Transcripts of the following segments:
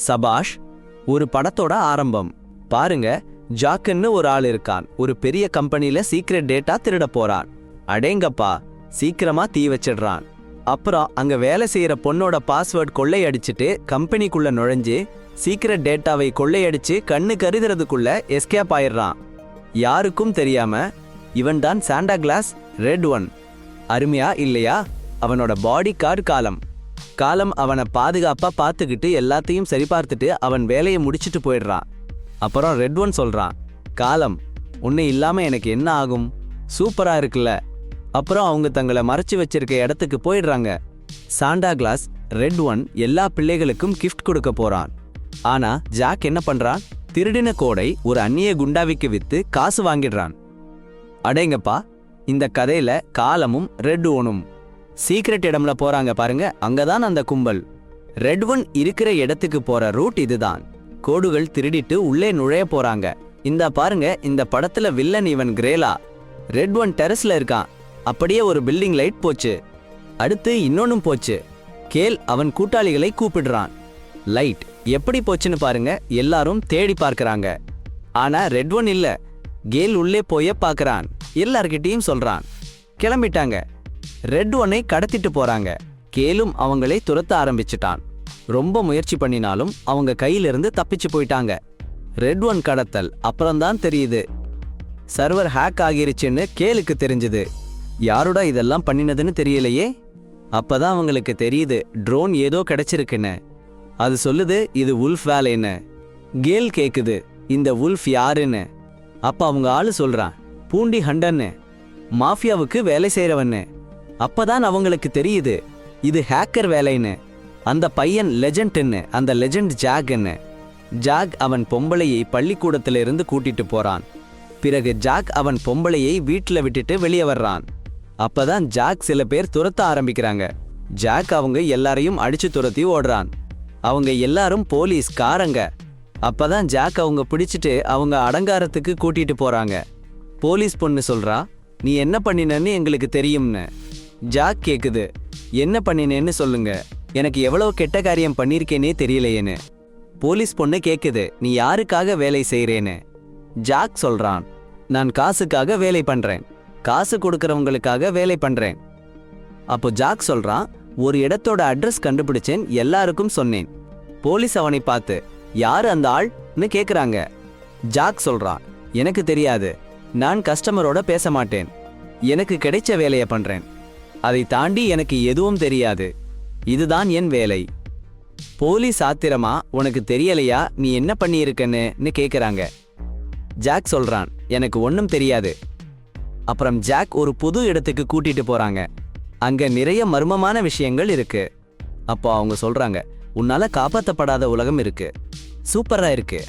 சபாஷ்! ஒரு படத்தோட ஆரம்பம் பாருங்க. ஜாக்குன்னு ஒரு ஆள் இருக்கான். ஒரு பெரிய கம்பெனில சீக்ரெட் டேட்டா திருட போறான். அடேங்கப்பா, சீக்கிரமா தீ வச்சிடுறான். அப்புறம் அங்க வேலை செய்யற பொண்ணோட பாஸ்வேர்ட் கொள்ளையடிச்சிட்டு கம்பெனிக்குள்ள நுழைஞ்சு சீக்ரெட் டேட்டாவை கொள்ளையடிச்சு கண்ணு கருதுறதுக்குள்ள எஸ்கேப் ஆயிடுறான். யாருக்கும் தெரியாம. இவன் தான் சாண்டா கிளாஸ் ரெட் ஒன். அருமையா இல்லையா? அவனோட பாடி கார்டு காலம் அவனை பாதுகாப்பா பார்த்துக்கிட்டு எல்லாத்தையும் சரிபார்த்துட்டு அவன் வேலையை முடிச்சிட்டு போயிடுறான். அப்புறம் ரெட் ஒன் சொல்றான், காலம், உன்னை இல்லாம எனக்கு என்ன ஆகும்? சூப்பரா இருக்குல்ல. அப்புறம் அவங்க தங்களை மறைச்சு வச்சிருக்க இடத்துக்கு போயிடுறாங்க. சாண்டா கிளாஸ் ரெட் ஒன் எல்லா பிள்ளைகளுக்கும் கிஃப்ட் கொடுக்க போறான். ஆனா ஜாக் என்ன பண்றான்? திருடின கோடை ஒரு அந்நிய குண்டாவிக்கு வித்து காசு வாங்கிடுறான். அடேங்கப்பா, இந்த கதையில காலமும் ரெட் ஒனும் சீக்ரெட் இடம்ல போறாங்க பாருங்க. அங்கதான் அந்த கும்பல். ரெட் ஒன் இருக்கிற இடத்துக்கு போற ரூட் இதுதான். கோடுகள் திருடிட்டு உள்ளே நுழைய போறாங்க. இந்த பாருங்க, இந்த படத்துல வில்லன் இவன் கிரேலா. ரெட் ஒன் டெரஸ்ல இருக்கான். அப்படியே ஒரு பில்டிங் லைட் போச்சு. அடுத்து இன்னொன்னும் போச்சு. கேல் அவன் கூட்டாளிகளை கூப்பிடுறான். லைட் எப்படி போச்சுன்னு பாருங்க. எல்லாரும் தேடி பார்க்கறாங்க. ஆனா ரெட் ஒன் இல்ல. கேல் உள்ளே போய பார்க்கறான். எல்லார்கிட்டையும் சொல்றான். கிளம்பிட்டாங்க. ரெட் ஒன்னை கடத்திட்டு போறாங்க. கேலும் அவங்களை துரத்த ஆரம்பிச்சிட்டான். ரொம்ப முயற்சி பண்ணினாலும் அவங்க கையிலிருந்து தப்பிச்சு போயிட்டாங்க. ரெட் ஒன் கடத்தல் அப்புறம்தான் தெரியுது. சர்வர் ஹேக் ஆகிருச்சுன்னு கேலுக்கு தெரிஞ்சுது. யாரோட இதெல்லாம் பண்ணினதுன்னு தெரியலையே. அப்பதான் அவங்களுக்கு தெரியுது ட்ரோன் ஏதோ கிடைச்சிருக்குன்னு. அது சொல்லுது இது உல்ஃப் வேலைன்னு. கேல் கேக்குது, இந்த உல்ஃப் யாருன்னு. அப்ப அவங்க ஆளு சொல்றான், பூண்டி ஹண்டன்னு, மாஃபியாவுக்கு வேலை செய்யறவன்னு. அப்பதான் அவங்களுக்கு தெரியுது இது ஹேக்கர் வேலைன்னு. அந்த பையன் லெஜெண்ட்ன்னு, அந்த லெஜெண்ட் ஜாக்ன்னு. ஜாக் அவன் பொம்பளையை பள்ளிக்கூடத்திலிருந்து கூட்டிட்டு போறான். பிறகு ஜாக் அவன் பொம்பளையை வீட்டுல விட்டுட்டு வெளியே வர்றான். அப்பதான் ஜாக் சில பேர் துரத்த ஆரம்பிக்கிறாங்க. ஜாக் அவங்க எல்லாரையும் அடிச்சு துரத்தி ஓடுறான். அவங்க எல்லாரும் போலீஸ் காரங்க. அப்பதான் ஜாக் அவங்க பிடிச்சிட்டு அவங்க அடங்காரத்துக்கு கூட்டிட்டு போறாங்க. போலீஸ் பொண்ணு சொல்றா, நீ என்ன பண்ணினன்னு எங்களுக்கு தெரியும்னு. ஜாக் கேக்குது, என்ன பண்ணினேன்னு சொல்லுங்க, எனக்கு எவ்வளவு கெட்ட காரியம் பண்ணிருக்கேனே தெரியலையேன்னு. போலீஸ் பொண்ணு கேக்குது, நீ யாருக்காக வேலை செய்யறேன்னு. ஜாக் சொல்றான், நான் காசுக்காக வேலை பண்றேன். காசு கொடுக்கறவங்களுக்காக வேலை பண்றேன். அப்போ ஜாக் சொல்றான், ஒரு இடத்தோட அட்ரஸ் கண்டுபிடிச்சேன், எல்லாருக்கும் சொன்னேன். போலீஸ் அவனை பார்த்து, யாரு அந்த ஆள்னு கேக்குறாங்க. ஜாக் சொல்றான், எனக்கு தெரியாது. நான் கஸ்டமரோட பேச மாட்டேன். எனக்கு கிடைச்ச வேலையை பண்றேன். அதை தாண்டி எனக்கு எதுவும் தெரியாது. இதுதான் என் வேலை. போலீஸ் ஆத்திரமா, உனக்கு தெரியலையா நீ என்ன பண்ணியிருக்கன்னு கேக்குறாங்க. ஜாக் சொல்றான், எனக்கு ஒன்னும் தெரியாது. அப்புறம் ஜாக் ஒரு புது இடத்துக்கு கூட்டிட்டு போறாங்க. அங்க நிறைய மர்மமான விஷயங்கள் இருக்கு. அப்போ அவங்க சொல்றாங்க, உன்னால காப்பாற்றப்படாத உலகம் இருக்கு. சூப்பரா இருக்கு.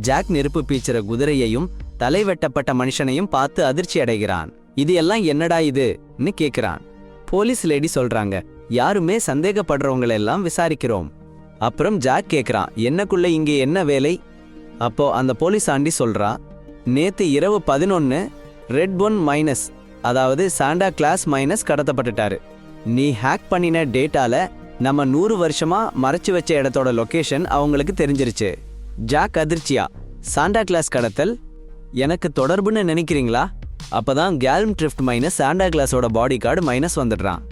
ஜாக் நெருப்பு பீச்சுற குதிரையையும் தலை வெட்டப்பட்ட மனுஷனையும் பார்த்து அதிர்ச்சி அடைகிறான். இது எல்லாம் என்னடா இதுன்னு கேக்குறான். போலீஸ் லேடி சொல்றாங்க, யாருமே சந்தேகப்படுறவங்களெல்லாம் விசாரிக்கிறோம். அப்புறம் ஜாக் கேக்குறான், என்னக்குள்ள இங்கே என்ன வேலை? அப்போ அந்த போலீஸ் ஆண்டி சொல்றா, நேத்து இரவு 11 ரெட் ஒன் மைனஸ், அதாவது சாண்டா கிளாஸ் மைனஸ் கடத்தப்பட்டுட்டாரு. நீ ஹேக் பண்ணின டேட்டால நம்ம 100 வருஷமா மறைச்சு வச்ச இடத்தோட லொகேஷன் அவங்களுக்கு தெரிஞ்சிருச்சு. ஜாக் அதிர்ச்சியா, சாண்டா கிளாஸ் கடத்தல் எனக்கு தொடர்புன்னு நினைக்கிறீங்களா? அப்பதான் கேல்ம் ட்ரிஃப்ட் மைனஸ் சாண்டா கிளாஸோட பாடி கார்டு மைனஸ் வந்துடுறான்.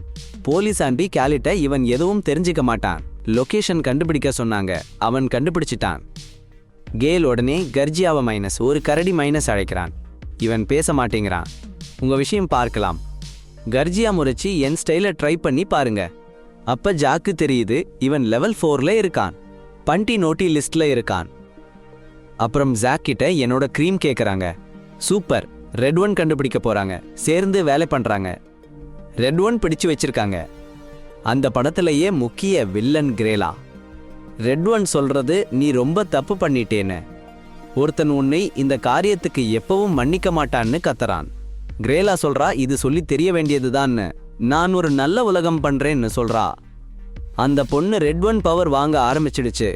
போலீஸ் ஆண்டி கேலிட்ட இவன் எதுவும் தெரிஞ்சுக்க மாட்டான். லொகேஷன் கண்டுபிடிக்க சொன்னாங்க, அவன் கண்டுபிடிச்சிட்டான். கேல் உடனே கர்ஜியாவை மைனஸ், ஒரு கரடி மைனஸ் அழைக்கிறான். இவன் பேச மாட்டேங்கிறான். உங்க விஷயம் பார்க்கலாம். கர்ஜியா முறைச்சி என் ஸ்டைல ட்ரை பண்ணி பாருங்க. அப்ப ஜாக்கு தெரியுது இவன் லெவல் 4ல இருக்கான். பண்டி நோட்டி லிஸ்ட்ல இருக்கான். அப்புறம் ஜாக் கிட்ட என்னோட க்ரீம் கேக்குறாங்க. சூப்பர், ரெட் ஒன் கண்டுபிடிக்க போறாங்க. சேர்ந்து வேலை பண்றாங்க. ரெட் ஒன் பிடிச்சு வச்சிருக்காங்க. அந்த படத்திலேயே முக்கிய வில்லன் கிரேலா. ரெட் ஒன் சொல்றது, நீ ரொம்ப தப்பு பண்ணிட்டேன்னு. ஒருத்தன் உன்னை இந்த காரியத்துக்கு எப்பவும் மன்னிக்க மாட்டான்னு கத்துறான். கிரேலா சொல்றா, இது சொல்லி தெரிய வேண்டியதுதான்னு. நான் ஒரு நல்ல உலகம் பண்றேன்னு சொல்றா. அந்த பொண்ணு ரெட் ஒன் பவர் வாங்க ஆரம்பிச்சிடுச்சு.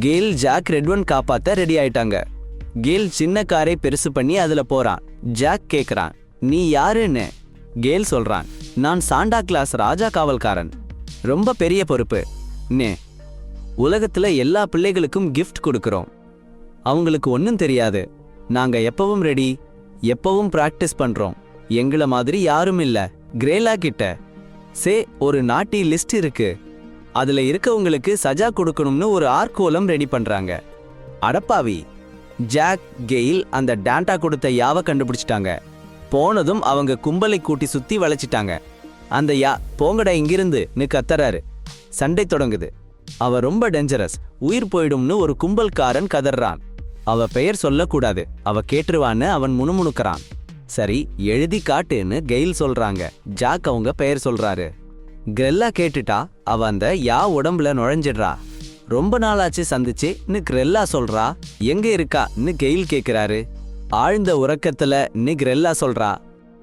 கேல் ஜாக் ரெட் ஒன் காப்பாத்த ரெடி ஆயிட்டாங்க. கேல் சின்ன காரை பெருசு பண்ணி அதுல போறான். ஜாக் கேக்குறான், நீ யாருன்னு. கேல் சொல்றான், நான் சாண்டா கிளாஸ் ராஜா காவல்காரன். ரொம்ப பெரிய பொறுப்பு. உலகத்துல எல்லா பிள்ளைகளுக்கும் கிஃப்ட் கொடுக்கறோம். அவங்களுக்கு ஒன்றும் தெரியாது. நாங்க எப்பவும் ரெடி, எப்பவும் பிராக்டிஸ் பண்றோம். எங்கள மாதிரி யாரும் இல்ல. கிரேலா கிட்ட ஒரு நாட்டி லிஸ்ட் இருக்கு. அதுல இருக்கவங்களுக்கு சஜா கொடுக்கணும்னு ஒரு ஆர்கோலம் ரெடி பண்றாங்க. அடப்பாவி, ஜாக், கெயில் அந்த டாண்டா கொடுத்த யாவை கண்டுபிடிச்சிட்டாங்க. போனதும் அவங்க கும்பலை கூட்டி சுத்தி வளைச்சிட்டாங்க. அந்த போங்கடா இங்கிருந்து கத்தறாரு. சண்டை தொடங்குது. அவ ரொம்ப டேஞ்சரஸ், உயிர் போயிடும்னு ஒரு கும்பல்காரன் கதறான். அவ பெயர் சொல்லக்கூடாது, அவ கேட்டுருவான்னு அவன் முணுமுணுக்கிறான். சரி, எழுதி காட்டுன்னு கெயில் சொல்றாங்க. ஜாக் அவங்க பெயர் சொல்றாரு. கிரெல்லா கேட்டுட்டா. அவ அந்த உடம்புல நுழைஞ்சிடுறா. ரொம்ப நாளாச்சு சந்திச்சுன்னு கிரெல்லா சொல்றா. எங்க இருக்கான்னு கெயில் கேக்குறாரு. ஆழ்ந்த உறக்கத்துல கிரெல்லா சொல்றா.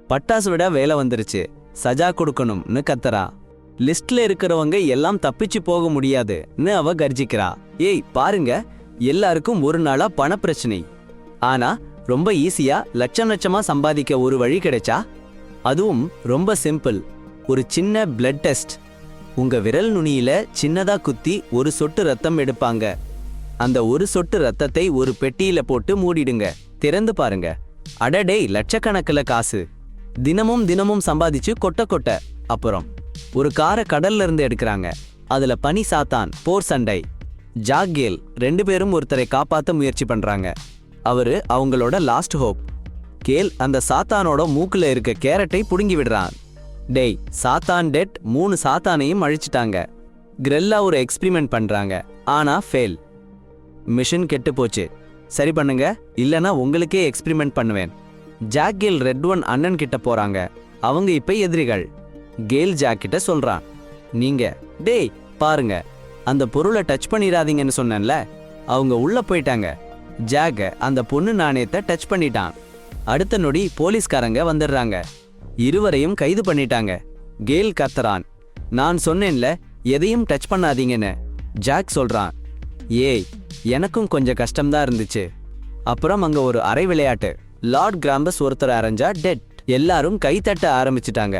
பட்டாசு விட வேலை வந்துருச்சு, சஜா கொடுக்கணும்னு கத்தரா. லிஸ்ட்ல இருக்கிறவங்க எல்லாம் தப்பிச்சு போக முடியாதுன்னு அவ கர்ஜிக்கிறா. ஏய் பாருங்க, எல்லாருக்கும் ஒரு நாளா பண பிரச்சனை. ஆனா ரொம்ப ஈஸியா லட்சம் லட்சமா சம்பாதிக்க ஒரு வழி கிடைச்சா, அதுவும் ரொம்ப சிம்பிள். ஒரு சின்ன பிளட் டெஸ்ட். உங்க விரல் நுனியில சின்னதா குத்தி ஒரு சொட்டு ரத்தம் எடுப்பாங்க. அந்த ஒரு சொட்டு ரத்தத்தை ஒரு பெட்டியில போட்டு மூடிடுங்க. திறந்து பாருங்க. அடடே, லட்சக்கணக்கில் காசு. தினமும் சம்பாதிச்சு கொட்ட. அப்புறம் ஒரு காரை கடல்ல இருந்து எடுக்கிறாங்க. அதுல பனி, சாத்தான், போர் சண்டை. ஜாக், கேல் 2 பேரும் ஒருத்தரை காப்பாத்த முயற்சி பண்றாங்க. அவரு அவங்களோட லாஸ்ட் ஹோப். கேல் அந்த சாத்தானோட மூக்குல இருக்க கேரட்டை புடுங்கி விடுறான். டேய், சாத்தான் டெட். 3 சாத்தானையும் அழிச்சிட்டாங்க. கிரெல்லா ஒரு எக்ஸ்பிரிமெண்ட் பண்றாங்க. ஆனா ஃபெயில். மிஷன் கெட்டு போச்சு. சரி பண்ணுங்க, இல்லனா உங்களுக்கே எக்ஸ்பிரிமெண்ட் பண்ணுவேன். ஜாக், கேல் ரெட் ஒன் அண்ணன் கிட்ட போறாங்க. அவங்க இப்ப எதிரிகள். கேல் ஜாக் கிட்ட சொல்றான், நீங்க டேய் பாருங்க, அந்த பொருளை டச் பண்ணிடாதீங்கன்னு சொன்னேன்ல. அவங்க உள்ள போயிட்டாங்க. ஜாக் அந்த பொண்ணு நாணயத்தை டச் பண்ணிட்டான். அடுத்த நொடி போலீஸ்காரங்க வந்துடுறாங்க. இருவரையும் கைது பண்ணிட்டாங்க. கேல் கத்துறான், நான் சொன்னேன்ல எதையும் டச் பண்ணாதீங்கன்னு. ஜாக் சொல்றான், ஏய் எனக்கும் கொஞ்சம் கஷ்டம்தான் இருந்துச்சு. அப்புறம் அங்க ஒரு அரை விளையாட்டு. லார்ட் கிராம்பஸ் ஒருத்தர் அரைஞ்சா டெட். எல்லாரும் கைத்தட்ட ஆரம்பிச்சிட்டாங்க.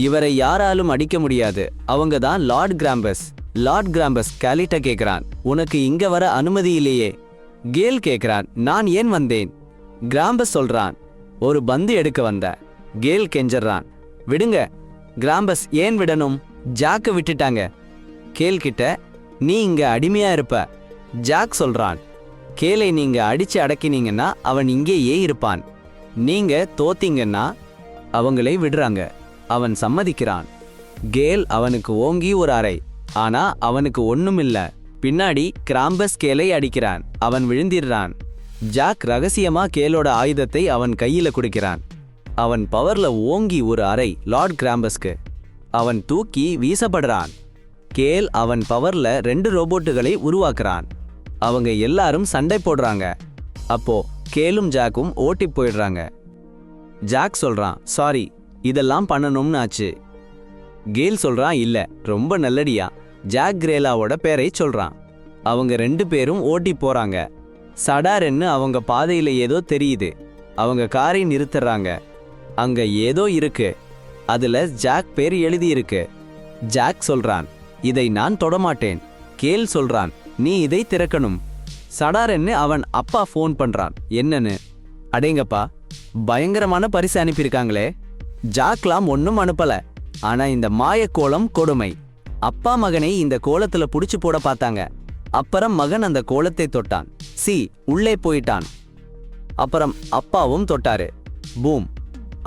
இவரை யாராலும் அடிக்க முடியாது, அவங்க தான் லார்ட் கிராம்பஸ். லார்ட் கிராம்பஸ் கேலிட்ட கேக்குறான், உனக்கு இங்க வர அனுமதி இல்லையே. கேல் கேக்குறான், நான் ஏன் வந்தேன்? கிராம்பஸ் சொல்றான், ஒரு பந்து எடுக்க வந்த. கேல் கெஞ்சறான், விடுங்க. கிராம்பஸ், ஏன் விடணும்? ஜாக்க விட்டுட்டாங்க. கேல் கிட்ட, நீ இங்க அடிமையா இருப்ப. ஜாக் சொல்றான், கேலை நீங்க அடிச்சு அடக்கினீங்கன்னா அவன் இங்கேயே இருப்பான். நீங்க தோத்தீங்கன்னா அவங்களை விடுறாங்க. அவன் சம்மதிக்கிறான். கேல் அவனுக்கு ஓங்கி ஒரு அறை. ஆனா அவனுக்கு ஒண்ணுமில்ல. பின்னாடி கிராம்பஸ் கேலை அடிக்கிறான். அவன் விழுந்திடுறான். ஜாக் ரகசியமா கேலோட ஆயுதத்தை அவன் கையில குடிக்கிறான். அவன் பவர்ல ஓங்கி ஒரு அறை லார்ட் கிராம்பஸ்க்கு. அவன் தூக்கி வீசப்படுறான். கேல் அவன் பவர்ல 2 ரோபோட்டுகளை உருவாக்குறான். அவங்க எல்லாரும் சண்டை போடுறாங்க. அப்போ கேலும் ஜாக்கும் ஓட்டி போயிடுறாங்க. ஜாக் சொல்றான், சாரி, இதெல்லாம் பண்ணணும்னு ஆச்சு. கேல் சொல்றான், இல்ல ரொம்ப நல்லடியா. ஜாக் கிரேலாவோட பேரை சொல்றான். அவங்க 2 பேரும் ஓட்டி போறாங்க. சடார்ன்னு அவங்க பாதையில ஏதோ தெரியுது. அவங்க காரை நிறுத்துறாங்க. அங்க ஏதோ இருக்கு. அதுல ஜாக் பேர் எழுதி இருக்கு. ஜாக் சொல்றான், இதை நான் தொடமாட்டேன். கேல் சொல்றான், நீ இதை திறக்கணும். சடார்ன்னு அவன் அப்பா ஃபோன் பண்றான். என்னன்னு? அடேங்கப்பா, பயங்கரமான பரிசு அனுப்பியிருக்காங்களே. ஜாக்லாம் ஒன்னும் அனுப்பல. ஆனா இந்த மாயக்கோலம் கொடுமை. அப்பா மகனை இந்த கோலத்துல புடிச்சு போட பார்த்தாங்க. அப்புறம் மகன் அந்த கோலத்தை தொட்டான். உள்ளே போயிட்டான். அப்புறம் அப்பாவும் தொட்டாரு. பூம்,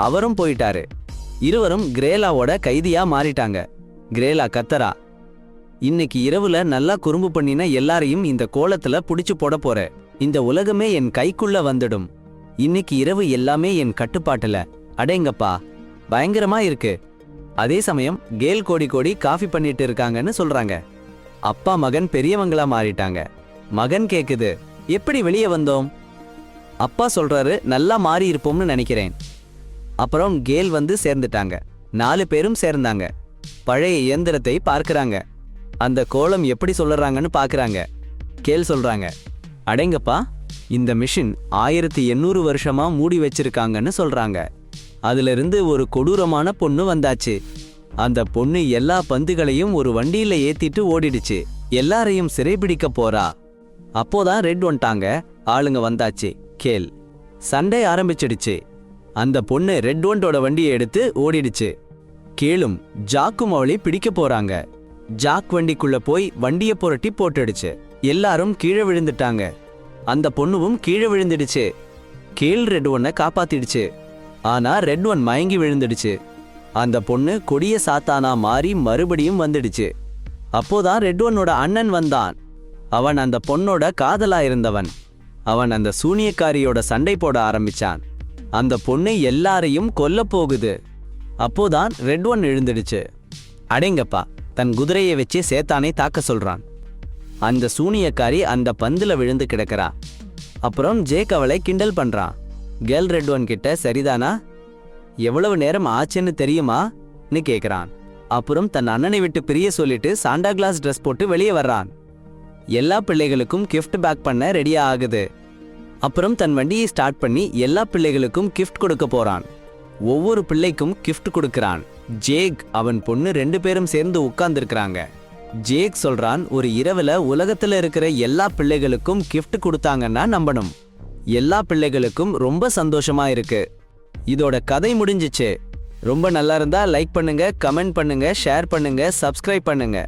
அவரும் போயிட்டாரு. இருவரும் கிரேலாவோட கைதியா மாறிட்டாங்க. கிரேலா கத்தரா, இன்னைக்கு இரவுல நல்லா குறும்பு பண்ணின எல்லாரையும் இந்த கோலத்துல புடிச்சு போட போற. இந்த உலகமே என் கைக்குள்ள வந்துடும். இன்னைக்கு இரவு எல்லாமே என் கட்டுப்பாட்டுல. அடேங்கப்பா, பயங்கரமா இருக்கு. அதே சமயம் கேல் கோடி காஃபி பண்ணிட்டு இருக்காங்கன்னு சொல்றாங்க. அப்பா மகன் பெரியவங்களா மாறிட்டாங்க. மகன் கேக்குது, எப்படி வெளியே வந்தோம்? அப்பா சொல்றாரு, நல்லா மாறி இருப்போம்னு நினைக்கிறேன். அப்புறம் கேல் வந்து சேர்ந்துட்டாங்க. 4 பேரும் சேர்ந்தாங்க. பழைய இயந்திரத்தை பார்க்கறாங்க. அந்த கோலம் எப்படி சொல்லுறாங்கன்னு பாக்குறாங்க. கேல் சொல்றாங்க, அடேங்கப்பா, இந்த மிஷின் 1800 வருஷமா மூடி வச்சிருக்காங்கன்னு சொல்றாங்க. அதுல இருந்து ஒரு கொடூரமான பொண்ணு வந்தாச்சு. அந்த பொண்ணு எல்லா பந்துகளையும் ஒரு வண்டியில ஏத்திட்டு ஓடிடுச்சு. எல்லாரையும் சிறைபிடிக்க போறா. அப்போதான் ரெட் வந்துட்டாங்க. ஆளுங்க வந்தாச்சு. கேள். சண்டை ஆரம்பிச்சிடுச்சு. அந்த பொண்ணு ரெட் ஒன்டோட வண்டியை எடுத்து ஓடிடுச்சு. கேளும் ஜாக்கும் அவளை பிடிக்க போறாங்க. ஜாக் வண்டிக்குள்ள போய் வண்டியை புரட்டி போட்டுடுச்சு. எல்லாரும் கீழே விழுந்துட்டாங்க. அந்த பொண்ணுவும் கீழே விழுந்துடுச்சு. கேள் ரெட் ஒன்னை காப்பாத்திடுச்சு. ஆனா ரெட் ஒன் மயங்கி விழுந்துடுச்சு. அந்த பொண்ணு கொடிய சாத்தானா மாறி மறுபடியும் வந்துடுச்சு. அப்போதான் ரெட் ஒன்னோட அண்ணன் வந்தான். அவன் அந்த பொண்ணோட காதலா இருந்தவன். அவன் அந்த சூனியக்காரியோட சண்டை போட ஆரம்பிச்சான். அந்த பொண்ணு எல்லாரையும் கொல்ல போகுது. அப்போதான் ரெட் ஒன் எழுந்துடுச்சு. அடேங்கப்பா, தன் குதிரையை வச்சு சேத்தானை தாக்க சொல்றான். அந்த சூனியக்காரி அந்த பந்துல விழுந்து கிடக்கிறா. அப்புறம் ஜேக் அவளை கிண்டல் பண்றான். கேர்ள் ரெட் ஒன் கிட்ட சரிதானா, எவ்வளவு நேரம் ஆச்சுன்னு தெரியுமான்னு கேட்குறான். அப்புறம் தன் அண்ணனை விட்டு பிரிய சொல்லிட்டு சாண்டா கிளாஸ் ட்ரெஸ் போட்டு வெளியே வர்றான். எல்லா பிள்ளைகளுக்கும் கிஃப்ட் பேக் பண்ண ரெடியா ஆகுது. அப்புறம் தன் வண்டியை ஸ்டார்ட் பண்ணி எல்லா பிள்ளைகளுக்கும் கிஃப்ட் கொடுக்க போறான். ஒவ்வொரு பிள்ளைக்கும் கிஃப்ட் கொடுக்கறான். ஜேக் அவன் பொண்ணு 2 பேரும் சேர்ந்து உட்கார்ந்துருக்கிறாங்க. ஜேக் சொல்றான், ஒரு இரவுல உலகத்துல இருக்கிற எல்லா பிள்ளைகளுக்கும் கிஃப்ட் கொடுத்தாங்கன்னா நம்பணும். எல்லா பிள்ளைகளுக்கும் ரொம்ப சந்தோஷமா இருக்கு. இதோட கதை முடிஞ்சிச்சு. ரொம்ப நல்லா இருந்தா லைக் பண்ணுங்க, கமெண்ட் பண்ணுங்க, ஷேர் பண்ணுங்க, சப்ஸ்கிரைப் பண்ணுங்க.